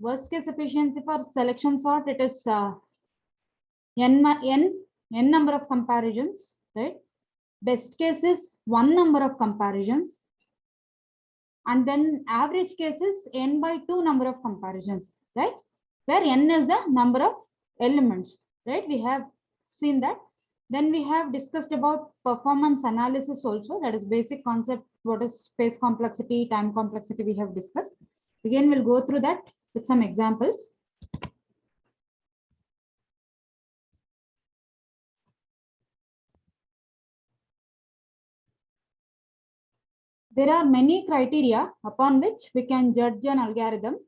Worst case efficiency for selection sort, it is n number of comparisons, right? Best case is one number of comparisons, and then average case is n by 2 number of comparisons, right? Where n is the number of elements, right? We have seen that. Then we have discussed about performance analysis also. That is basic concept. What is space complexity, time complexity, we have discussed. Again, we'll go through that with some examples. There are many criteria upon which we can judge an algorithm.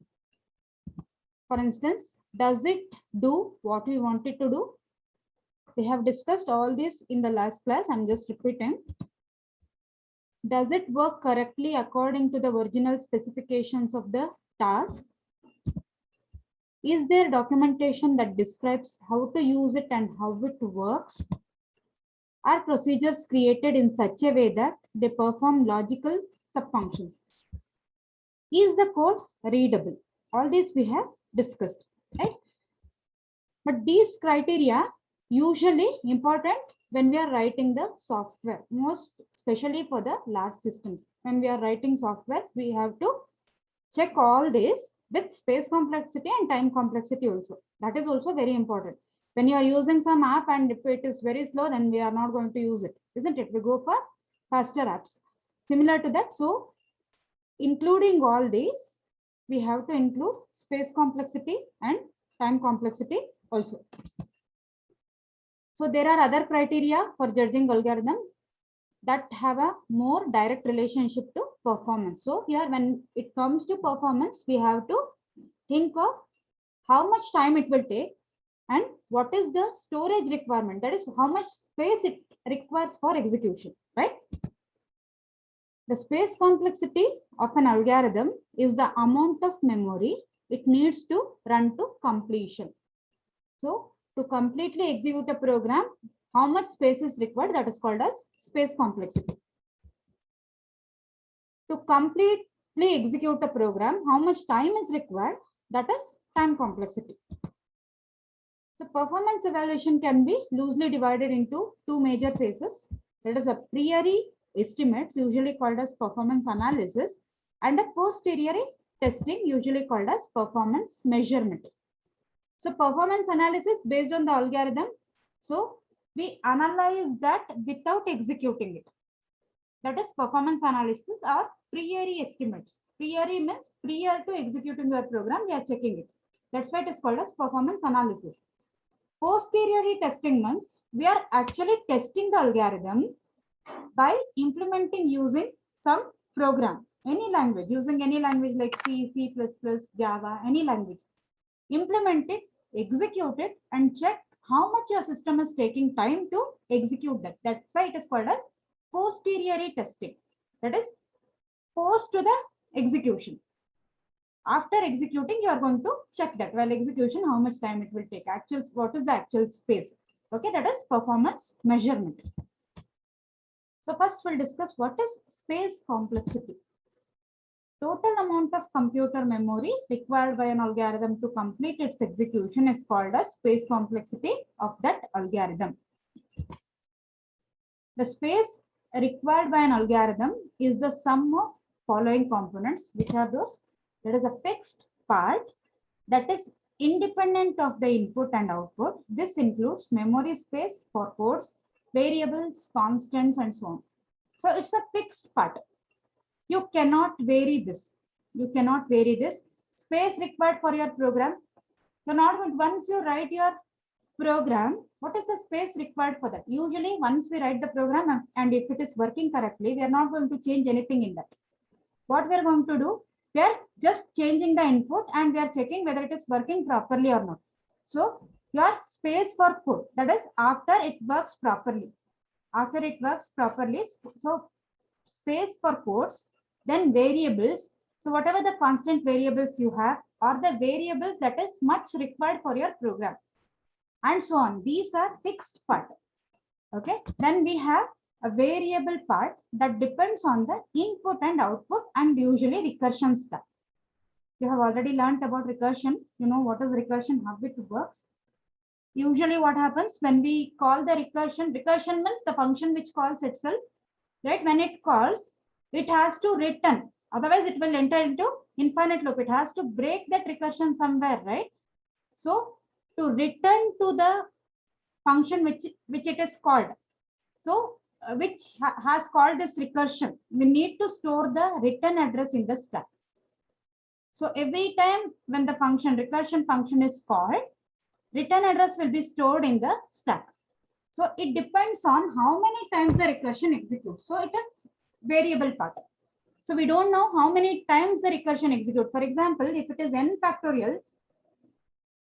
For instance, does it do what we want it to do? We have discussed all this in the last class. I'm just repeating. Does it work correctly according to the original specifications of the task? Is there documentation that describes how to use it and how it works? Are procedures created in such a way that they perform logical subfunctions? Is the code readable? All this we have discussed, right? But these criteria usually important when we are writing the software, most especially for the large systems. When we are writing softwares, we have to check all this with space complexity and time complexity also. That is also very important. When you are using some app and if it is very slow, then we are not going to use it, isn't it? We go for faster apps. Similar to that. So including all these, we have to include space complexity and time complexity also. So there are other criteria for judging algorithm that have a more direct relationship to performance. So here, when it comes to performance, we have to think of how much time it will take and what is the storage requirement. That is how much space it requires for execution, right? The space complexity of an algorithm is the amount of memory it needs to run to completion. So to completely execute a program, how much space is required? That is called as space complexity. To completely execute a program, how much time is required? That is time complexity. So performance evaluation can be loosely divided into two major phases. That is a priori estimates, usually called as performance analysis, and a posteriori testing, usually called as performance measurement. So performance analysis based on the algorithm. So we analyze that without executing it. That is performance analysis or priori estimates. Priori means prior to executing your program, we are checking it. That's why it is called as performance analysis. Posteriori testing means we are actually testing the algorithm by implementing using some program, any language, using any language like C, C++, Java, any language. Implement it, execute it, and check how much your system is taking time to execute that. That's why it is called as posteriori testing. That is post to the execution. After executing, you are going to check that while execution, how much time it will take. Actual, what is the actual space? Okay, that is performance measurement. So first we'll discuss what is space complexity. Total amount of computer memory required by an algorithm to complete its execution is called as space complexity of that algorithm. The space required by an algorithm is the sum of following components, which are those. That is a fixed part that is independent of the input and output. This includes memory space for codes, variables, constants, and so on. So it's a fixed part. You cannot vary this. You cannot vary this. Space required for your program. You're not, once you write your program, what is the space required for that? Usually, once we write the program and if it is working correctly, we are not going to change anything in that. What we are going to do, we are just changing the input and we are checking whether it is working properly or not. So your space for code, that is after it works properly. After it works properly, so space for codes, then variables. So whatever the constant variables you have or the variables that is much required for your program and so on. These are fixed part. Okay. Then we have a variable part that depends on the input and output and usually recursion stuff. You have already learned about recursion. You know what is recursion, how it works. Usually what happens when we call the recursion means the function which calls itself, right? When it calls, it has to return. Otherwise, it will enter into infinite loop. It has to break that recursion somewhere, right? So to return to the function which it is called, so which has called this recursion, we need to store the return address in the stack. So every time when the recursion function is called, return address will be stored in the stack. So it depends on how many times the recursion executes. So it is variable part. So we don't know how many times the recursion executes. For example, if it is n factorial,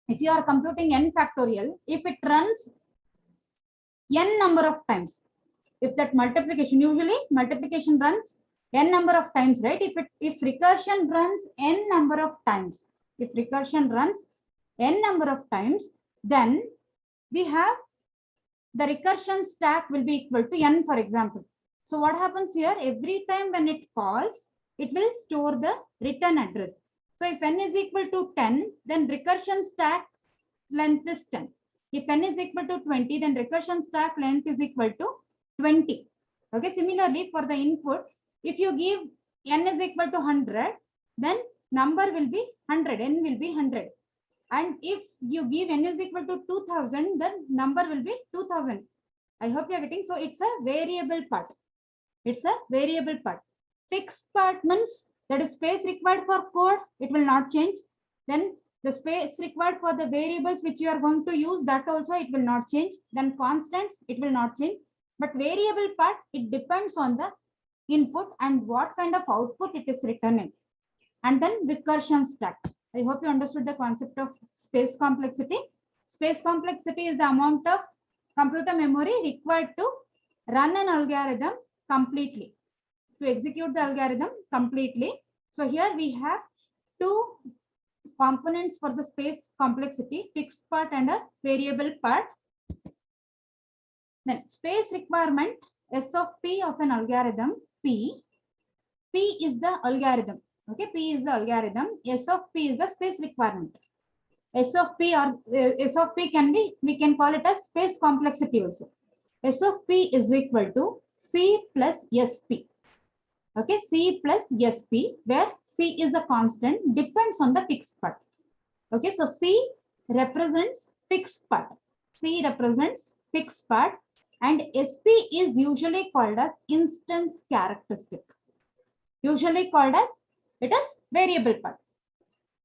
if you are computing n factorial, if it runs n number of times, if that usually multiplication runs n number of times, right? If recursion runs n number of times, then we have the recursion stack will be equal to n, for example. So what happens here? Every time when it calls, it will store the return address. So if n is equal to 10, then recursion stack length is 10. If n is equal to 20, then recursion stack length is equal to 20. Okay, similarly for the input, if you give n is equal to 100, then number will be 100, n will be 100. And if you give n is equal to 2000, then number will be 2000. I hope you are getting. So it's a variable part. Fixed part means that is space required for code, it will not change. Then the space required for the variables which you are going to use, that also it will not change. Then constants, it will not change. But variable part, it depends on the input and what kind of output it is returning. And then recursion stack. I hope you understood the concept of space complexity. Space complexity is the amount of computer memory required to run an algorithm completely, to execute the algorithm completely. So here we have two components for the space complexity, fixed part and a variable part. Then space requirement, S of P of an algorithm, P is the algorithm. Okay, P is the algorithm. S of P is the space requirement. S of P can be, we can call it as space complexity also. S of P is equal to C plus SP. Okay, C plus SP, where C is the constant, depends on the fixed part. Okay, so C represents fixed part. And SP is usually called as instance characteristic. It is variable part.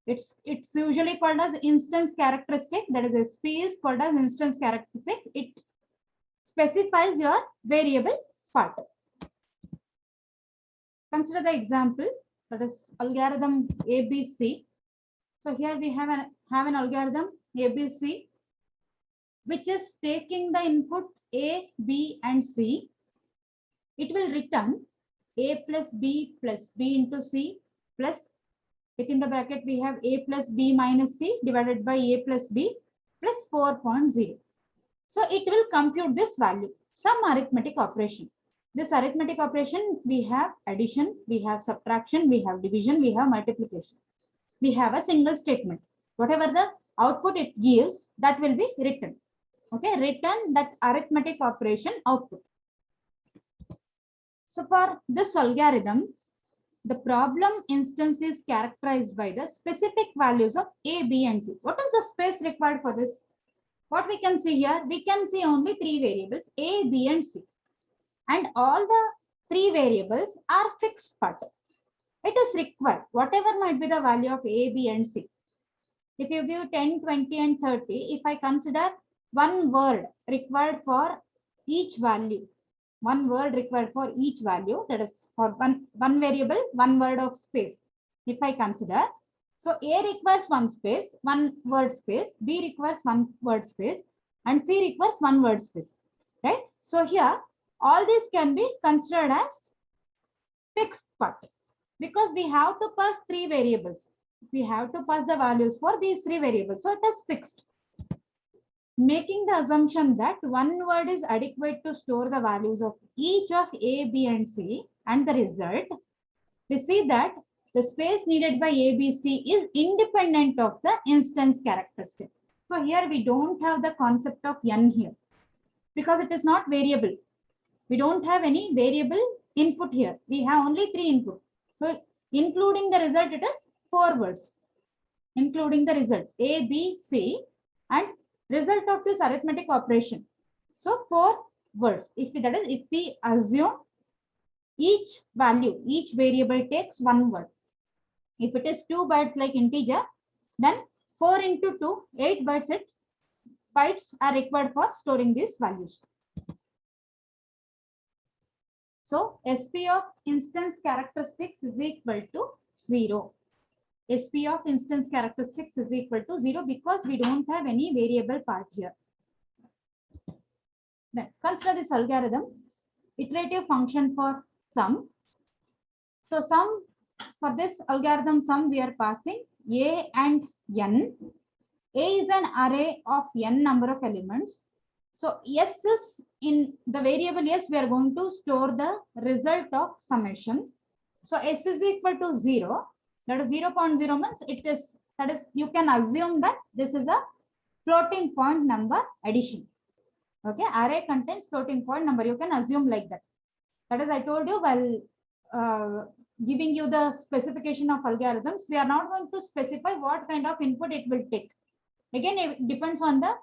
It's usually called as instance characteristic. That is, SP is called as instance characteristic. It specifies your variable part. Consider the example, that is algorithm ABC. So here we have an algorithm ABC, which is taking the input A, B, and C. It will return A plus B into C plus, within the bracket we have A plus B minus C divided by A plus B plus 4.0. So it will compute this value, some arithmetic operation. This arithmetic operation, we have addition, we have subtraction, we have division, we have multiplication. We have a single statement. Whatever the output it gives, that will be written. Okay, return that arithmetic operation output. So for this algorithm, the problem instance is characterized by the specific values of A, B, and C. What is the space required for this? What we can see here, we can see only three variables, A, B, and C. And all the three variables are fixed part. It is required, whatever might be the value of A, B, and C. If you give 10, 20, and 30, if I consider one word required for each value, that is for one variable, one word of space. If I consider, so A requires one word space, B requires one word space, and C requires one word space, right? So here, all these can be considered as fixed part, because we have to pass three variables. We have to pass the values for these three variables. So it is fixed. Making the assumption that one word is adequate to store the values of each of A, B, and C, and the result, we see that the space needed by ABC is independent of the instance characteristic. So here we don't have the concept of n here because it is not variable. We don't have any variable input here. We have only 3 input. So including the result, it is 4 words. Including the result A, B, C, and result of this arithmetic operation. So 4 words. If we assume each value, each variable takes 1 word. If it is 2 bytes like integer, then 4 into 2, 8 bytes are required for storing these values. So SP of instance characteristics is equal to 0. SP of instance characteristics is equal to 0 because we don't have any variable part here. Then consider this algorithm, iterative function for sum. So sum, for this algorithm sum, we are passing A and N. A is an array of N number of elements. So S is in the variable S, we are going to store the result of summation. So S is equal to 0. That is 0.0 means it is, that is, you can assume that this is a floating point number addition. Okay, array contains floating point number. You can assume like that. That is, I told you while giving you the specification of algorithms, we are not going to specify what kind of input it will take. Again, it depends on the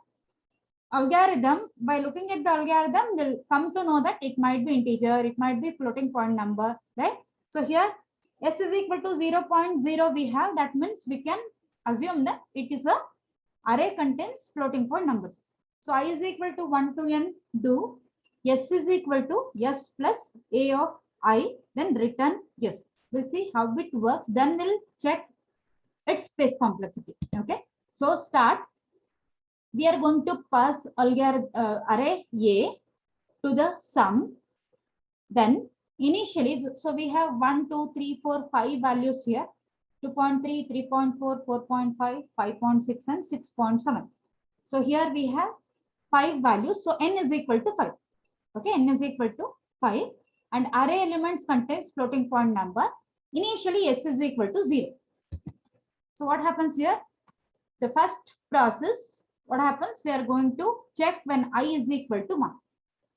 algorithm. By looking at the algorithm, we'll come to know that it might be integer, it might be floating point number, right? So here S is equal to 0.0 we have, that means we can assume that it is a array contains floating point numbers. So I is equal to 1 to n, do S is equal to S plus A of I, then return yes. We'll see how it works, then we'll check its space complexity. Okay, so start. We are going to pass array A to the sum. Then initially, so we have 1, 2, 3, 4, 5 values here. 2.3, 3.4, 4.5, 5.6, and 6.7. So here we have 5 values. So n is equal to 5. Okay, n is equal to 5. And array elements contains floating point number. Initially, S is equal to 0. So what happens here? The first process, what happens? We are going to check when I is equal to 1.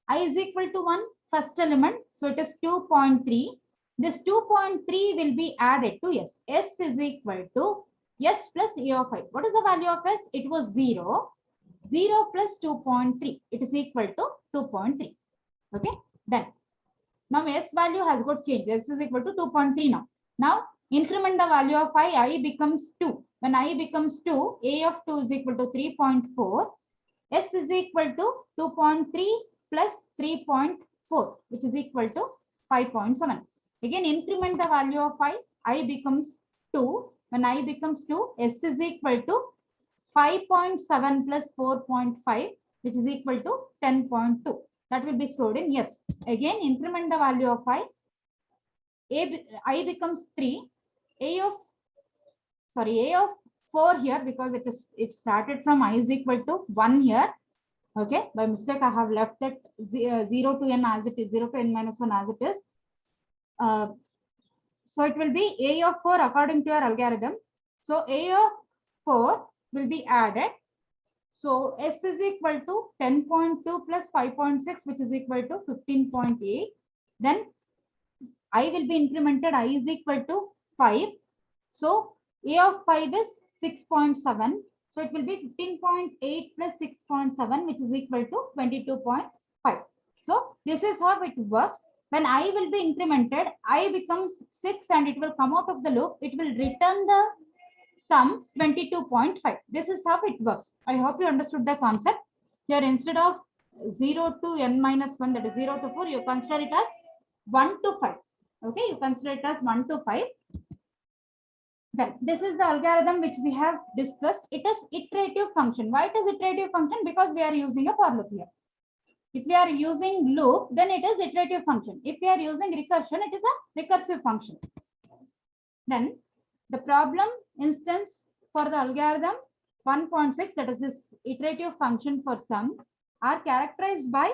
I is equal to 1, first element. So it is 2.3. This 2.3 will be added to S. S is equal to S plus A of I. What is the value of S? It was 0. 0 plus 2.3. It is equal to 2.3. Okay. Then now S value has got changed. S is equal to 2.3 now. Now increment the value of I becomes 2. When I becomes 2, A of 2 is equal to 3.4. S is equal to 2.3 plus 3.4, which is equal to 5.7. Again, increment the value of I becomes 2. When I becomes 2, S is equal to 5.7 plus 4.5, which is equal to 10.2. That will be stored in S. Again, increment the value of I becomes 3. A of 4 here, because it started from I is equal to 1 here. Okay, by mistake I have left that 0 to n as it is, 0 to n minus 1 as it is. So it will be A of 4 according to your algorithm. So A of 4 will be added. So S is equal to 10.2 plus 5.6, which is equal to 15.8. Then I will be incremented. I is equal to 5. So A of 5 is 6.7. So it will be 15.8 plus 6.7, which is equal to 22.5. So this is how it works. When I will be incremented, I becomes 6 and it will come out of the loop. It will return the sum 22.5. This is how it works. I hope you understood the concept. Here instead of 0 to n minus 1, that is 0 to 4, you consider it as 1 to 5. Okay, you consider it as 1 to 5. Then this is the algorithm which we have discussed. It is iterative function. Why it is iterative function? Because we are using a for loop here. If we are using loop, then it is iterative function. If we are using recursion, it is a recursive function. Then the problem instance for the algorithm 1.6, that is this iterative function for sum, are characterized by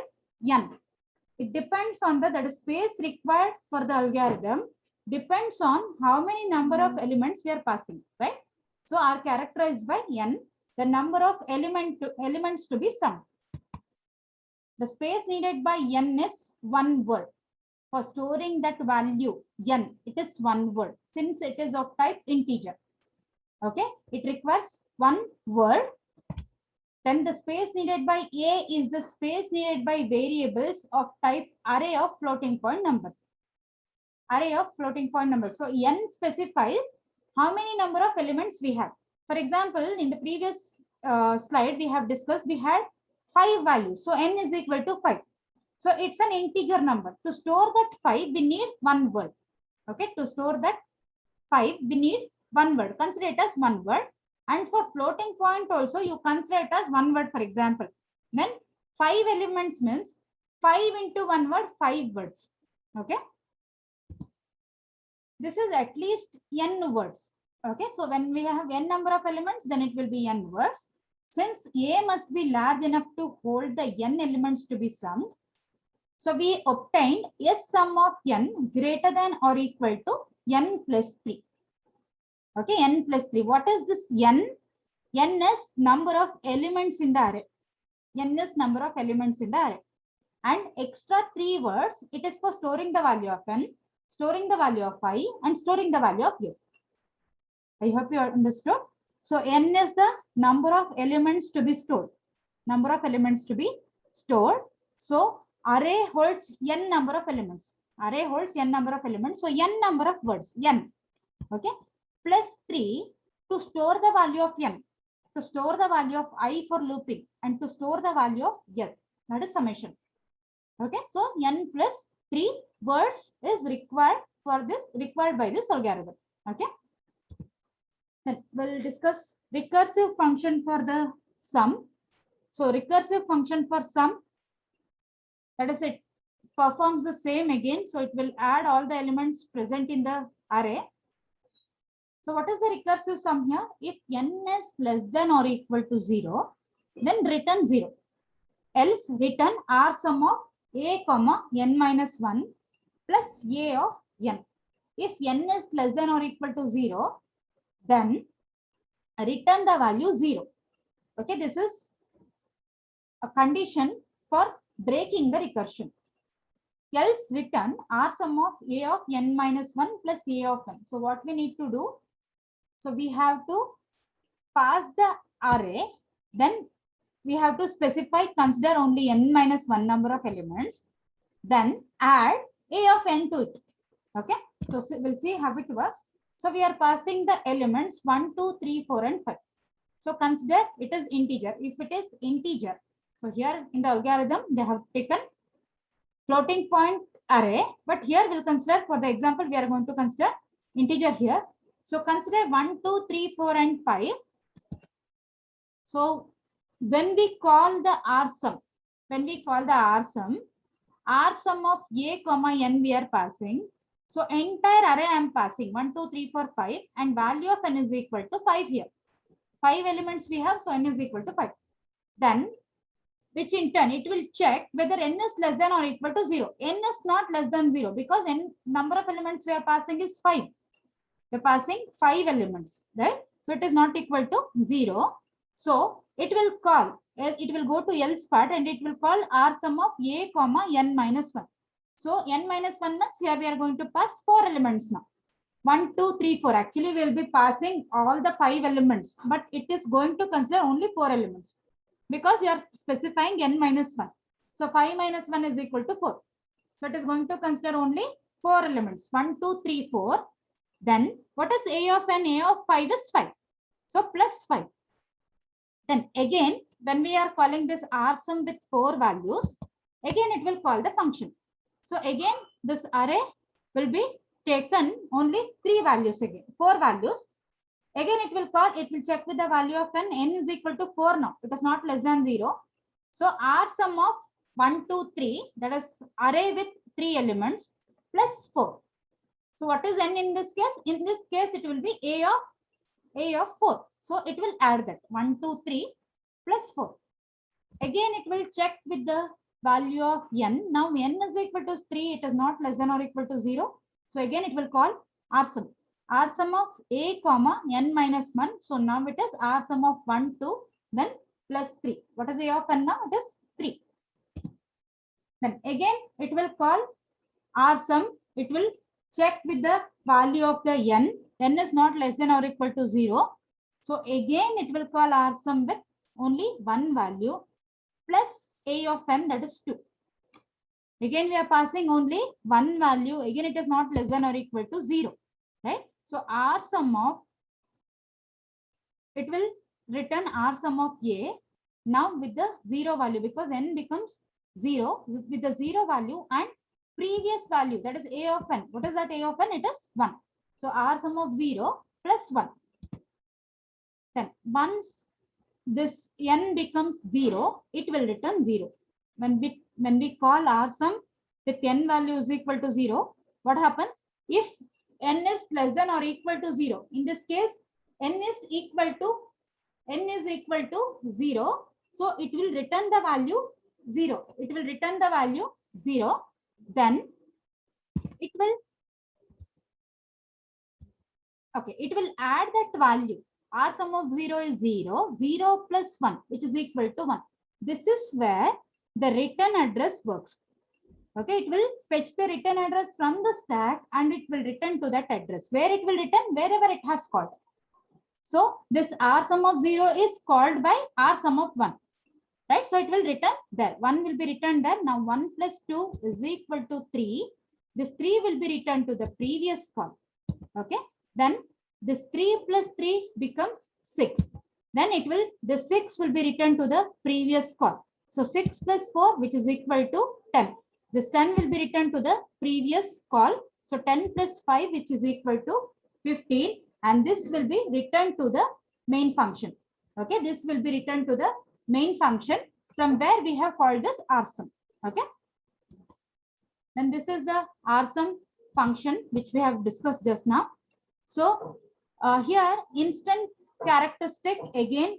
n. It depends on the space required for the algorithm depends on how many number of elements we are passing, right? So are characterized by n, the number of elements to be summed. The space needed by n is one word. For storing that value n, it is one word since it is of type integer. Okay, it requires one word. Then the space needed by a is the space needed by variables of type array of floating point numbers. Array of floating point numbers. So n specifies how many number of elements we have. For example, in the previous slide we have discussed, we had 5 values. So n is equal to 5. So it's an integer number. To store that 5, we need one word. Okay, to store that 5, we need one word. Consider it as one word. And for floating point also, you consider it as one word, for example. Then 5 elements means 5 into one word, 5 words. Okay. This is at least n words. Okay, so when we have n number of elements, then it will be n words. Since A must be large enough to hold the n elements to be summed, so we obtained a sum of n greater than or equal to n plus 3. Okay, n plus 3. What is this n? N is number of elements in the array. N is number of elements in the array. And extra 3 words, it is for storing the value of n, storing the value of I, and storing the value of s. I hope you understood. So n is the number of elements to be stored. Number of elements to be stored. So array holds n number of elements. Array holds n number of elements. So n number of words, n. Okay. Plus 3 to store the value of n. To store the value of I for looping and to store the value of s. That is summation. Okay. So n plus 3 words is required for this, required by this algorithm. Okay. Then we'll discuss recursive function for the sum. So recursive function for sum, that is, it performs the same again. So it will add all the elements present in the array. So what is the recursive sum here? If n is less than or equal to 0, then return 0. Else return R sum of a comma n minus 1 plus a of n. If n is less than or equal to 0, then return the value 0. Okay, this is a condition for breaking the recursion. Else return R sum of a of n minus 1 plus a of n. So what we need to do? So we have to pass the array, then we have to specify, consider only n minus 1 number of elements, then add a of n to it. Okay, so we'll see how it works. So we are passing the elements 1, 2, 3, 4, and 5. So consider it is integer. If it is integer, so here in the algorithm, they have taken floating point array, but here we'll consider, for the example, we are going to consider integer here. So consider 1, 2, 3, 4, and 5. So when we call the R sum, R sum of a comma n we are passing. So entire array I am passing 1, 2, 3, 4, 5, and value of n is equal to 5 here. 5 elements we have, so n is equal to 5. Then, which in turn it will check whether n is less than or equal to 0. N is not less than 0 because n number of elements we are passing is 5. We are passing 5 elements, right? So it is not equal to 0. So it will call, it will go to else part and it will call R sum of a comma n minus 1. So n minus 1 means here we are going to pass 4 elements now. 1, 2, 3, 4. Actually, we will be passing all the 5 elements, but it is going to consider only 4 elements because you are specifying n minus 1. So 5 minus 1 is equal to 4. So it is going to consider only 4 elements. 1, 2, 3, 4. Then what is a of n? A of 5 is 5. So plus 5. Then again, when we are calling this R sum with 4 values, again it will call the function. So again, this array will be taken only 3 values again, 4 values. Again, it will call, it will check with the value of n. N is equal to 4 now. It is not less than 0. So R sum of 1, 2, 3, that is array with 3 elements plus 4. So what is n in this case? In this case, it will be a of 4. So it will add that 1, 2, 3 plus 4. Again, it will check with the value of n. Now n is equal to 3. It is not less than or equal to 0. So again, it will call R sum. R sum of A comma n minus 1. So now it is R sum of 1, 2, then plus 3. What is A of n now? It is 3. Then again it will call R sum. It will check with the value of the n. N is not less than or equal to 0. So again it will call R sum with only one value plus A of n, that is 2. Again we are passing only one value. Again it is not less than or equal to 0. Right? So R sum of, it will return R sum of A now with the 0 value, because n becomes 0 with the 0 value and previous value, that is A of n. What is that A of n? It is 1. So R sum of 0 plus 1. Then once this n becomes 0, it will return 0. When we call R sum with n value is equal to 0, what happens? If n is less than or equal to 0, in this case n is equal to 0, so it will return the value 0. It will return the value 0. Then it will add that value. R sum of 0 is 0. 0 plus 1, which is equal to 1. This is where the return address works. Okay, it will fetch the return address from the stack and it will return to that address. Where it will return? Wherever it has called. So this R sum of 0 is called by R sum of 1. Right? So it will return there. 1 will be returned there. Now 1 plus 2 is equal to 3. This 3 will be returned to the previous call. Okay. Then this 3 plus 3 becomes 6. Then the 6 will be returned to the previous call. So 6 plus 4, which is equal to 10. This 10 will be returned to the previous call. So 10 plus 5, which is equal to 15. And this will be returned to the main function. Okay, this will be returned to the main function from where we have called this R sum. Okay. Then this is the R sum function which we have discussed just now. So here instance characteristic, again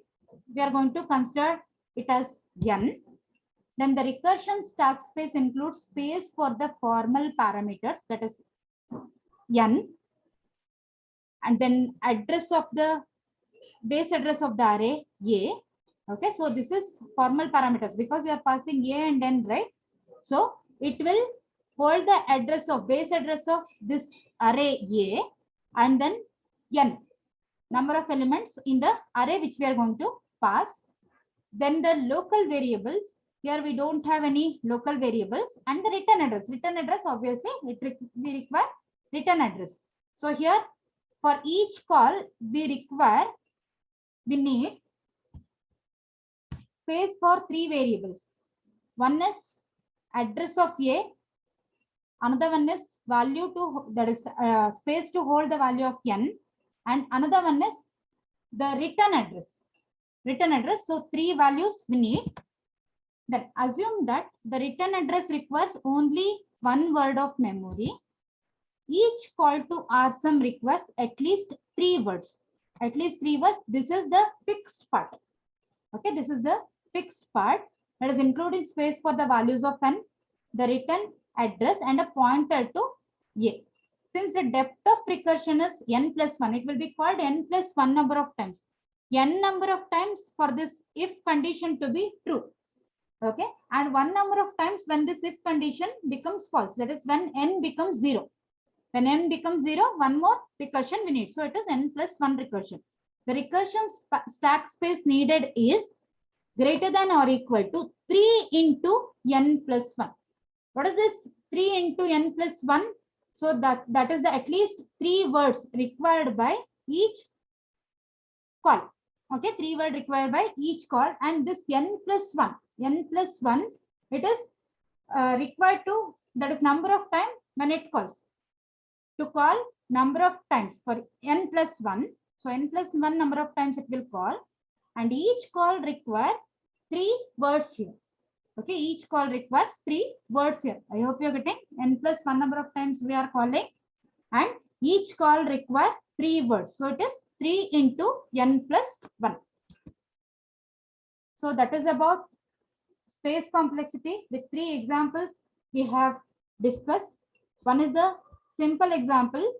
we are going to consider it as n. Then the recursion stack space includes space for the formal parameters, that is n. And then address of the base address of the array A. Okay, so this is formal parameters because we are passing A and n, right? So it will hold the address of base address of this array A and then n, number of elements in the array which we are going to pass. Then the local variables, here we don't have any local variables, and the return address. Return address, obviously we require return address. So here for each call we need space for 3 variables. One is address of A, another one is value to, that is space to hold the value of n, and another one is the return address. Return address. So 3 values we need. Then assume that the return address requires only 1 word of memory. Each call to R sum requires at least 3 words. At least 3 words. This is the fixed part. Okay, this is the fixed part, that is including space for the values of n, the return address, and a pointer to A. Since the depth of recursion is n plus 1, it will be called n plus 1 number of times. N number of times for this if condition to be true. Okay, and 1 number of times when this if condition becomes false, that is when n becomes 0. When n becomes 0, one more recursion we need. So it is n plus 1 recursion. The recursion stack space needed is greater than or equal to 3 into n plus 1. What is this 3 into n plus 1? So that is the at least 3 words required by each call. Okay, 3 words required by each call, and this n plus 1, it is required to, that is number of time when it calls. To call number of times for n plus 1. So n plus 1 number of times it will call, and each call requires 3 words here. Okay, each call requires 3 words here. I hope you're getting. N plus 1 number of times we are calling, and each call requires 3 words. So it is 3 into n plus 1. So that is about space complexity. With 3 examples we have discussed. One is the simple example